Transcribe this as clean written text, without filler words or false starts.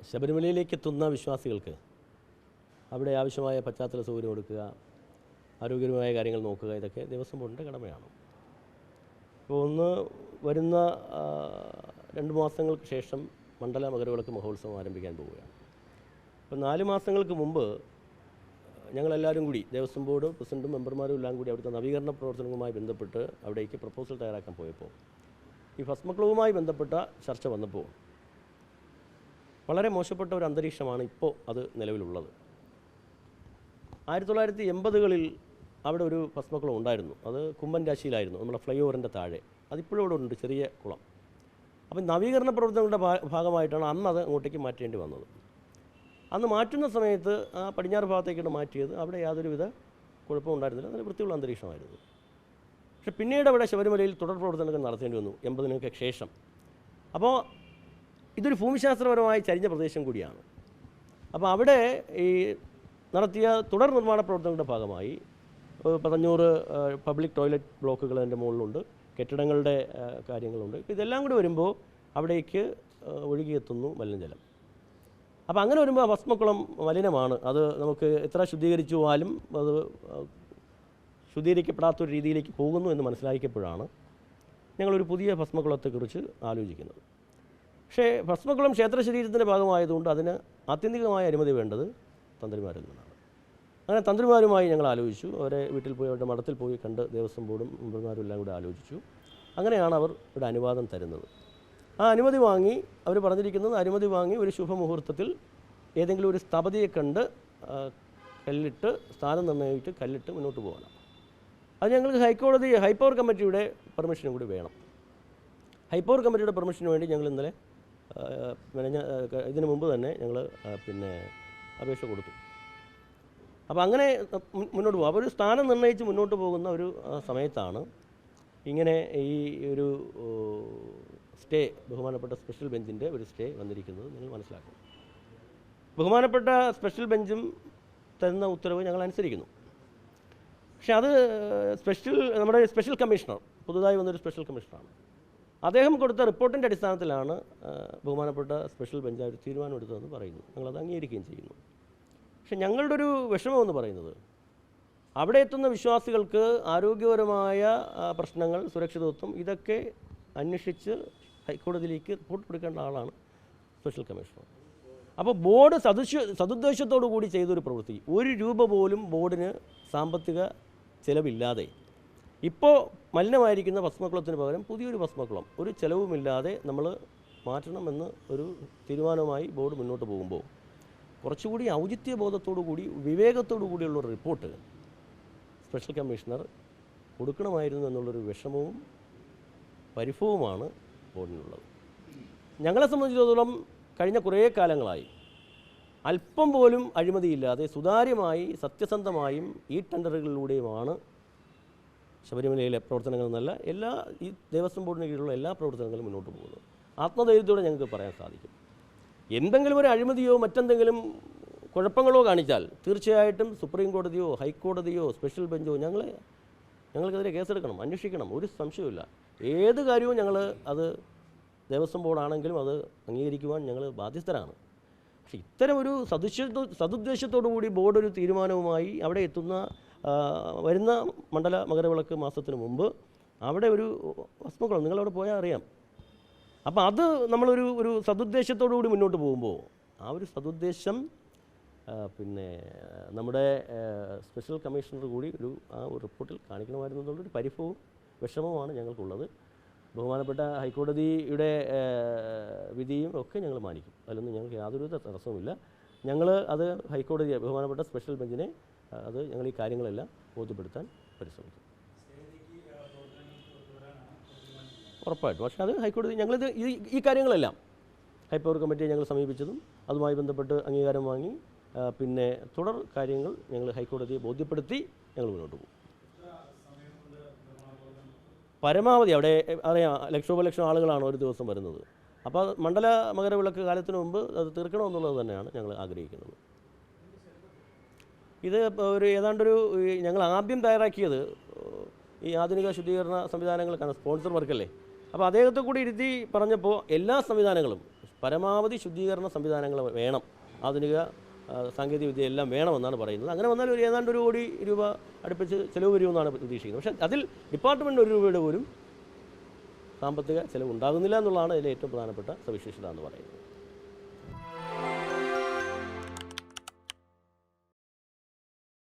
ശബരിമലയിലേക്ക് എത്തുന്ന വിശ്വാസികൾക്ക് അവിടെ ആവശ്യമായ പശ്ചാത്തല സൗകര്യം കൊടുക്കുക, ആരോഗ്യപരമായ കാര്യങ്ങൾ നോക്കുക, ഇതൊക്കെ ദേവസ്വം ബോർഡിൻ്റെ കടമയാണ്. ഇപ്പോൾ വരുന്ന 2 മാസങ്ങൾക്ക് ശേഷം മണ്ഡല മകരവിളക്ക് മഹോത്സവം ആരംഭിക്കാൻ പോവുകയാണ്. അപ്പോൾ 4 മാസങ്ങൾക്ക് മുമ്പ് ഞങ്ങളെല്ലാവരും കൂടി ദേവസ്വം ബോർഡ് പ്രസിഡൻറ്റും മെമ്പർമാരും എല്ലാം കൂടി അവിടുത്തെ നവീകരണ പ്രവർത്തനങ്ങളുമായി ബന്ധപ്പെട്ട് അവിടേക്ക് പ്രപ്പോസൽ തയ്യാറാക്കാൻ പോയപ്പോൾ ഈ ഭസ്മക്ലവുമായി ബന്ധപ്പെട്ട ചർച്ച വന്നപ്പോൾ വളരെ മോശപ്പെട്ട ഒരു അന്തരീക്ഷമാണ് ഇപ്പോൾ അത് നിലവിലുള്ളത്. 1980കളിൽ അവിടെ ഒരു ഭസ്മക്കുളം ഉണ്ടായിരുന്നു. അത് കുമ്മൻ രാശിയിലായിരുന്നു, നമ്മുടെ ഫ്ലൈ ഓവറിൻ്റെ താഴെ. അതിപ്പോഴും അവിടെ ഉണ്ട്, ചെറിയ കുളം. അപ്പം നവീകരണ പ്രവർത്തനങ്ങളുടെ ഭാഗമായിട്ടാണ് അന്ന് അത് അങ്ങോട്ടേക്ക് മാറ്റേണ്ടി വന്നത്. അന്ന് മാറ്റുന്ന സമയത്ത് ആ പടിഞ്ഞാറ് ഭാഗത്തേക്കാണ് മാറ്റിയത്. അവിടെ യാതൊരുവിധ കുഴപ്പമുണ്ടായിരുന്നില്ല, നല്ല വൃത്തിയുള്ള അന്തരീക്ഷമായിരുന്നു. പക്ഷെ പിന്നീട് അവിടെ ശബരിമലയിൽ തുടർ പ്രവർത്തനങ്ങൾ നടത്തേണ്ടി വന്നു 80-ങ്ങൾക്ക് ശേഷം. അപ്പോൾ ഇതൊരു ഭൂമിശാസ്ത്രപരമായി ചരിഞ്ഞ പ്രദേശം കൂടിയാണ്. അപ്പോൾ അവിടെ ഈ നടത്തിയ തുടർ നിർമ്മാണ പ്രവർത്തനങ്ങളുടെ ഭാഗമായി 500 പബ്ലിക് ടോയ്ലറ്റ് ബ്ലോക്കുകൾ അതിൻ്റെ മുകളിലുണ്ട്, കെട്ടിടങ്ങളുടെ കാര്യങ്ങളുണ്ട്. ഇതെല്ലാം കൂടി വരുമ്പോൾ അവിടേക്ക് ഒഴുകിയെത്തുന്നു മലിനജലം. അപ്പോൾ അങ്ങനെ വരുമ്പോൾ ഭസ്മക്കുളം മലിനമാണ്. അത് നമുക്ക് എത്ര ശുദ്ധീകരിച്ചു പോയാലും അത് ശുദ്ധീകരിക്കപ്പെടാത്തൊരു രീതിയിലേക്ക് പോകുന്നു എന്ന് മനസ്സിലാക്കിയപ്പോഴാണ് ഞങ്ങളൊരു പുതിയ ഭസ്മക്കുളത്തെക്കുറിച്ച് ആലോചിക്കുന്നത്. പക്ഷേ ഭസ്മക്കുളം ക്ഷേത്ര ശരീരത്തിൻ്റെ ഭാഗമായതുകൊണ്ട് അതിന് ആത്യന്തികമായ അനുമതി വേണ്ടത് തന്ത്രിമാരിൽ നിന്നാണ്. അങ്ങനെ തന്ത്രിമാരുമായി ഞങ്ങൾ ആലോചിച്ചു. അവരെ വീട്ടിൽ പോയി അവരുടെ മഠത്തിൽ പോയി കണ്ട് ദേവസ്വം ബോർഡും മെമ്പർമാരും എല്ലാം കൂടി ആലോചിച്ചു. അങ്ങനെയാണ് അവർ ഇവിടെ അനുവാദം തരുന്നത്. ആ അനുമതി വാങ്ങി അവർ പറഞ്ഞിരിക്കുന്നത്, അനുമതി വാങ്ങി ഒരു ശുഭമുഹൂർത്തത്തിൽ ഏതെങ്കിലും ഒരു സ്ഥപതിയെ കണ്ട് കല്ലിട്ട് സ്ഥാനം നിർണ്ണയിച്ച് കല്ലിട്ട് മുന്നോട്ട് പോകണം. അത് ഞങ്ങൾക്ക് ഹൈപ്പവർ കമ്മിറ്റിയുടെ പെർമിഷനും കൂടി വേണം. ഹൈപ്പവർ കമ്മിറ്റിയുടെ പെർമിഷന് വേണ്ടി ഞങ്ങൾ ഇന്നലെ ഇതിനു മുമ്പ് തന്നെ ഞങ്ങൾ അപേക്ഷ കൊടുത്തു. അപ്പോൾ അങ്ങനെ മുന്നോട്ട് പോകും. അപ്പോൾ ഒരു സ്ഥാനം നിർണ്ണയിച്ച് മുന്നോട്ട് പോകുന്ന ഒരു സമയത്താണ് ഇങ്ങനെ ഈ ഒരു സ്റ്റേ, ബഹുമാനപ്പെട്ട സ്പെഷ്യൽ ബെഞ്ചിൻ്റെ ഒരു സ്റ്റേ വന്നിരിക്കുന്നത് നിങ്ങൾ മനസ്സിലാക്കണം. ബഹുമാനപ്പെട്ട സ്പെഷ്യൽ ബെഞ്ചും തരുന്ന ഉത്തരവ് ഞങ്ങൾ അനുസരിക്കുന്നു. പക്ഷെ അത് നമ്മുടെ സ്പെഷ്യൽ കമ്മീഷണർ, പുതുതായി വന്നൊരു സ്പെഷ്യൽ കമ്മീഷണറാണ്. അദ്ദേഹം കൊടുത്ത റിപ്പോർട്ടിൻ്റെ അടിസ്ഥാനത്തിലാണ് ബഹുമാനപ്പെട്ട സ്പെഷ്യൽ ബെഞ്ച് ഒരു തീരുമാനമെടുത്തതെന്ന് പറയുന്നു. ഞങ്ങളത് അംഗീകരിക്കുകയും ചെയ്യുന്നു. പക്ഷെ ഞങ്ങളുടെ ഒരു വിഷമമെന്ന് പറയുന്നത്, അവിടെ എത്തുന്ന വിശ്വാസികൾക്ക് ആരോഗ്യപരമായ പ്രശ്നങ്ങൾ, സുരക്ഷിതത്വം, ഇതൊക്കെ അന്വേഷിച്ച് ഹൈക്കോടതിയിലേക്ക് റിപ്പോർട്ട് കൊടുക്കേണ്ട ആളാണ് സ്പെഷ്യൽ കമ്മീഷണർ. അപ്പോൾ ബോർഡ് സതുദ്ദേശത്തോടു കൂടി ചെയ്തൊരു പ്രവൃത്തി, 1 രൂപ പോലും ബോർഡിന് സാമ്പത്തിക ചിലവില്ലാതെ ഇപ്പോൾ മലിനമായിരിക്കുന്ന ഭസ്മക്കുളത്തിന് പകരം പുതിയൊരു ഭസ്മക്കുളം ഒരു ചിലവുമില്ലാതെ നമ്മൾ മാറ്റണമെന്ന് ഒരു തീരുമാനവുമായി ബോർഡ് മുന്നോട്ട് പോകുമ്പോൾ കുറച്ചുകൂടി ഔചിത്യബോധത്തോടു കൂടി വിവേകത്തോടു കൂടിയുള്ളൊരു റിപ്പോർട്ട് സ്പെഷ്യൽ കമ്മീഷണർ കൊടുക്കണമായിരുന്നു എന്നുള്ളൊരു വിഷമവും പരിഭവവുമാണ് ബോർഡിനുള്ളത്. ഞങ്ങളെ സംബന്ധിച്ചിടത്തോളം കഴിഞ്ഞ കുറേ കാലങ്ങളായി അല്പം പോലും അഴിമതിയില്ലാതെ സുതാര്യമായി സത്യസന്ധമായും ഈ ടെൻഡറുകളിലൂടെയുമാണ് ശബരിമലയിലെ പ്രവർത്തനങ്ങൾ എന്നല്ല ഈ ദേവസ്വം ബോർഡിന് കീഴിലുള്ള എല്ലാ പ്രവർത്തനങ്ങളും മുന്നോട്ട് പോകുന്നത്. ആത്മധൈര്യത്തോടെ ഞങ്ങൾക്ക് പറയാൻ സാധിക്കും. എന്തെങ്കിലും ഒരു അഴിമതിയോ മറ്റെന്തെങ്കിലും കുഴപ്പങ്ങളോ കാണിച്ചാൽ തീർച്ചയായിട്ടും സുപ്രീം കോടതിയോ ഹൈക്കോടതിയോ സ്പെഷ്യൽ ബെഞ്ചോ ഞങ്ങൾക്കെതിരെ കേസെടുക്കണം, അന്വേഷിക്കണം, ഒരു സംശയവുമില്ല. ഏത് കാര്യവും അത് ദേവസ്വം ബോർഡാണെങ്കിലും അത് അംഗീകരിക്കുവാൻ ഞങ്ങൾ ബാധ്യസ്ഥരാണ്. പക്ഷേ ഇത്തരം ഒരു സതുദ്ദേശത്തോടു കൂടി ബോർഡ് ഒരു തീരുമാനവുമായി അവിടെ വരുന്ന മണ്ഡല മകരവിളക്ക് മാസത്തിന് മുമ്പ് അവിടെ ഒരു ഭസ്മക്കുളം, നിങ്ങളവിടെ പോയാൽ അറിയാം. അപ്പോൾ അത് നമ്മളൊരു സതുദ്ദേശത്തോടു കൂടി മുന്നോട്ട് പോകുമ്പോൾ ആ ഒരു സതുദ്ദേശം നമ്മുടെ സ്പെഷ്യൽ കമ്മീഷണർ കൂടി ആ ഒരു റിപ്പോർട്ടിൽ കാണിക്കണമായിരുന്നു എന്നുള്ളൊരു പരിഭവവും വിഷമവുമാണ് ഞങ്ങൾക്കുള്ളത്. ബഹുമാനപ്പെട്ട ഹൈക്കോടതിയുടെ വിധിയും ഒക്കെ ഞങ്ങൾ മാനിക്കും, അതിലൊന്നും ഞങ്ങൾക്ക് യാതൊരു തടസ്സവുമില്ല. ഞങ്ങൾ അത് ഹൈക്കോടതിയെ, ബഹുമാനപ്പെട്ട സ്പെഷ്യൽ ബെഞ്ചിനെ ഞങ്ങൾ ഈ കാര്യങ്ങളെല്ലാം ബോധ്യപ്പെടുത്താൻ പരിശ്രമിക്കും, ഉറപ്പായിട്ടും. പക്ഷേ അത് ഹൈക്കോടതി, ഞങ്ങളിത് ഈ കാര്യങ്ങളെല്ലാം ഹൈപ്പവർ കമ്മിറ്റിയെ ഞങ്ങൾ സമീപിച്ചതും അതുമായി ബന്ധപ്പെട്ട് അംഗീകാരം വാങ്ങി തുടർ കാര്യങ്ങൾ ഞങ്ങൾ ഹൈക്കോടതിയെ ബോധ്യപ്പെടുത്തി ഞങ്ങൾ മുന്നോട്ട് പോകും. പരമാവധി അവിടെ അറിയാം, ലക്ഷോപലക്ഷം ആളുകളാണ് ഒരു ദിവസം വരുന്നത്. അപ്പോൾ മണ്ഡല മകരവിളക്ക് കാലത്തിന് മുമ്പ് അത് തീർക്കണമെന്നുള്ളത് തന്നെയാണ് ഞങ്ങൾ ആഗ്രഹിക്കുന്നത്. ഇത് ഏതാണ്ടൊരു ഞങ്ങൾ ആദ്യം തയ്യാറാക്കിയത് ഈ ആധുനിക ശുദ്ധീകരണ സംവിധാനങ്ങൾക്കാണ്, സ്പോൺസർ വർക്കല്ലേ. അപ്പോൾ അദ്ദേഹത്തെ കൂടി ഇരുത്തി പറഞ്ഞപ്പോൾ എല്ലാ സംവിധാനങ്ങളും പരമാവധി ശുദ്ധീകരണ സംവിധാനങ്ങൾ വേണം, ആധുനിക സാങ്കേതിക വിദ്യ എല്ലാം വേണമെന്നാണ് പറയുന്നത്. അങ്ങനെ വന്നാൽ ഏതാണ്ട് 1 കോടി രൂപ അടുപ്പിച്ച് ചിലവ് വരുമെന്നാണ് പ്രതീക്ഷിക്കുന്നത്. പക്ഷേ അതിൽ ഡിപ്പാർട്ട്മെൻറ്റ് 1 രൂപയുടെ പോലും സാമ്പത്തിക ചിലവ് ഉണ്ടാകുന്നില്ല എന്നുള്ളതാണ് അതിലെ ഏറ്റവും പ്രധാനപ്പെട്ട സവിശേഷത എന്ന് പറയുന്നത്.